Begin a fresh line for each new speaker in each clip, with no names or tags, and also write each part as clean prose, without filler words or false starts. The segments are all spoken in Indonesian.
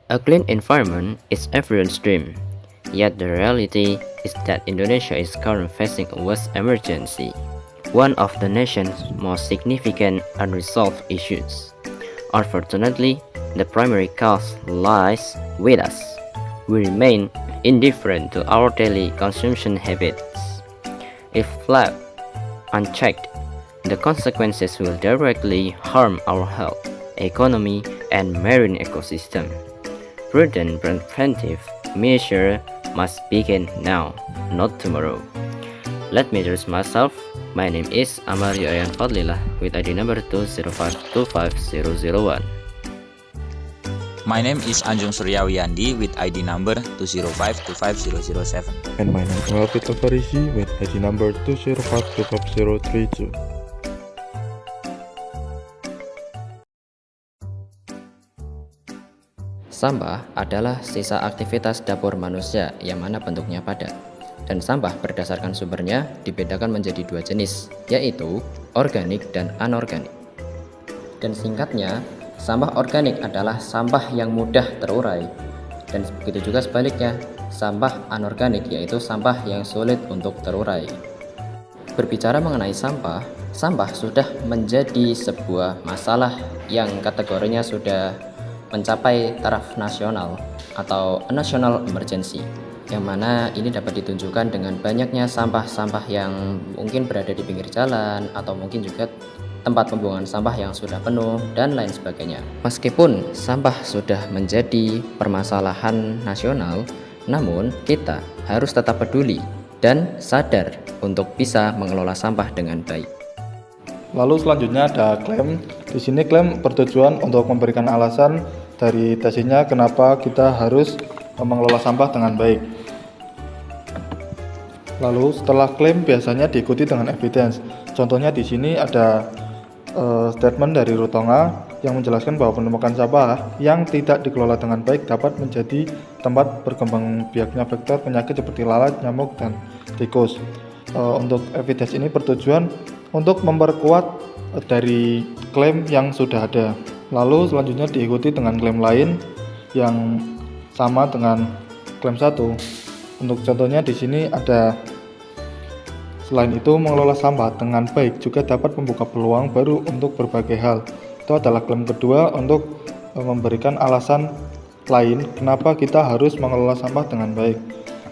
A clean environment is everyone's dream, yet the reality is that Indonesia is currently facing a waste emergency, one of the nation's most significant unresolved issues. Unfortunately, the primary cause lies with us. We remain indifferent to our daily consumption habits. If left unchecked, the consequences will directly harm our health, economy, and marine ecosystem. Prudent preventive measures must begin now, not tomorrow. Let me introduce myself. My name is Amario Ayan Fadlillah with ID number 205250001.
My name is Anjung Suryawiyandi with ID number 205250007.
And my name is Alvito Farisi with ID number 205250032.
Sampah adalah sisa aktivitas dapur manusia yang mana bentuknya padat. Dan sampah berdasarkan sumbernya dibedakan menjadi dua jenis, yaitu organik dan anorganik. Dan singkatnya, sampah organik adalah sampah yang mudah terurai. Dan begitu juga sebaliknya, sampah anorganik yaitu sampah yang sulit untuk terurai. Berbicara mengenai sampah, sampah sudah menjadi sebuah masalah yang kategorinya sudah mencapai taraf nasional atau national emergency, yang mana ini dapat ditunjukkan dengan banyaknya sampah-sampah yang mungkin berada di pinggir jalan atau mungkin juga tempat pembuangan sampah yang sudah penuh dan lain sebagainya. Meskipun sampah sudah menjadi permasalahan nasional, namun kita harus tetap peduli dan sadar untuk bisa mengelola sampah dengan baik.
Lalu selanjutnya ada klaim. Di sini klaim bertujuan untuk memberikan alasan dari tesinnya kenapa kita harus mengelola sampah dengan baik. Lalu setelah klaim biasanya diikuti dengan evidence. Contohnya di sini ada statement dari Rutonga yang menjelaskan bahwa penumpukan sampah yang tidak dikelola dengan baik dapat menjadi tempat berkembang biaknya vektor penyakit seperti lalat, nyamuk, dan tikus. Untuk evidence ini bertujuan untuk memperkuat dari klaim yang sudah ada. Lalu selanjutnya diikuti dengan klaim lain yang sama dengan klaim 1. Untuk contohnya di sini ada, selain itu mengelola sampah dengan baik juga dapat membuka peluang baru untuk berbagai hal. Itu adalah klaim kedua untuk memberikan alasan lain kenapa kita harus mengelola sampah dengan baik.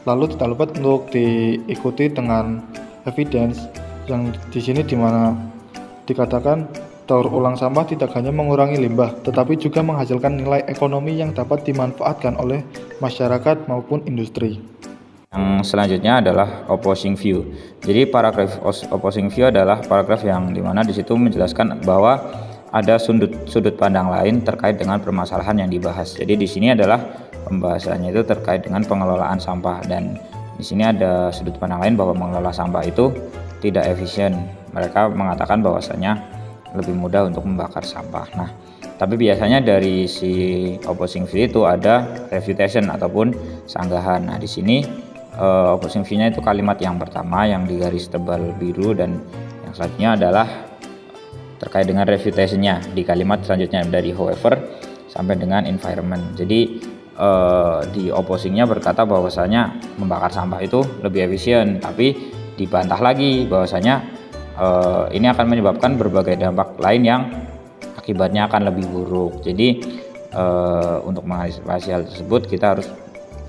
Lalu tidak lupa untuk diikuti dengan evidence yang di sini dimana dikatakan daur ulang sampah tidak hanya mengurangi limbah, tetapi juga menghasilkan nilai ekonomi yang dapat dimanfaatkan oleh masyarakat maupun industri.
Yang selanjutnya adalah opposing view. Jadi paragraf opposing view adalah paragraf yang dimana di situ menjelaskan bahwa ada sudut pandang lain terkait dengan permasalahan yang dibahas. Jadi di sini adalah pembahasannya itu terkait dengan pengelolaan sampah, dan di sini ada sudut pandang lain bahwa mengelola sampah itu tidak efisien. Mereka mengatakan bahwasanya lebih mudah untuk membakar sampah. Nah, tapi biasanya dari si opposing view itu ada refutation ataupun sanggahan. Nah, di sini opposing view-nya itu kalimat yang pertama yang digaris tebal biru, dan yang selanjutnya adalah terkait dengan refutation-nya di kalimat selanjutnya dari however sampai dengan environment. Jadi di opposing-nya berkata bahwasanya membakar sampah itu lebih efisien, tapi dibantah lagi bahwasanya ini akan menyebabkan berbagai dampak lain yang akibatnya akan lebih buruk. Jadi untuk mengantisipasi hal tersebut kita harus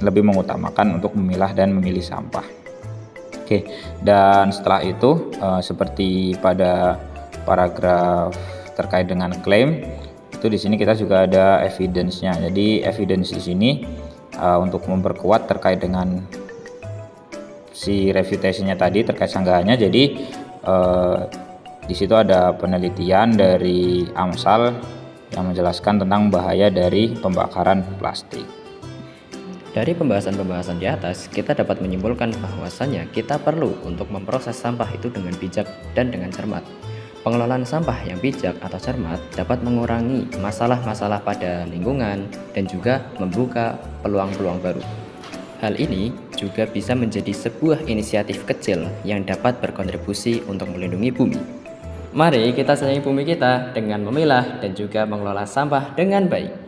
lebih mengutamakan untuk memilah dan memilih sampah. Oke, dan setelah itu seperti pada paragraf terkait dengan klaim itu di sini kita juga ada evidence-nya. Jadi evidence di sini untuk memperkuat terkait dengan si refutation-nya tadi terkait sanggahannya. Jadi di situ ada penelitian dari AMSAL yang menjelaskan tentang bahaya dari pembakaran plastik.
Dari pembahasan-pembahasan di atas, kita dapat menyimpulkan bahwasannya kita perlu untuk memproses sampah itu dengan bijak dan dengan cermat. Pengelolaan sampah yang bijak atau cermat dapat mengurangi masalah-masalah pada lingkungan dan juga membuka peluang-peluang baru. Hal ini juga bisa menjadi sebuah inisiatif kecil yang dapat berkontribusi untuk melindungi bumi. Mari kita sayangi bumi kita dengan memilah dan juga mengelola sampah dengan baik.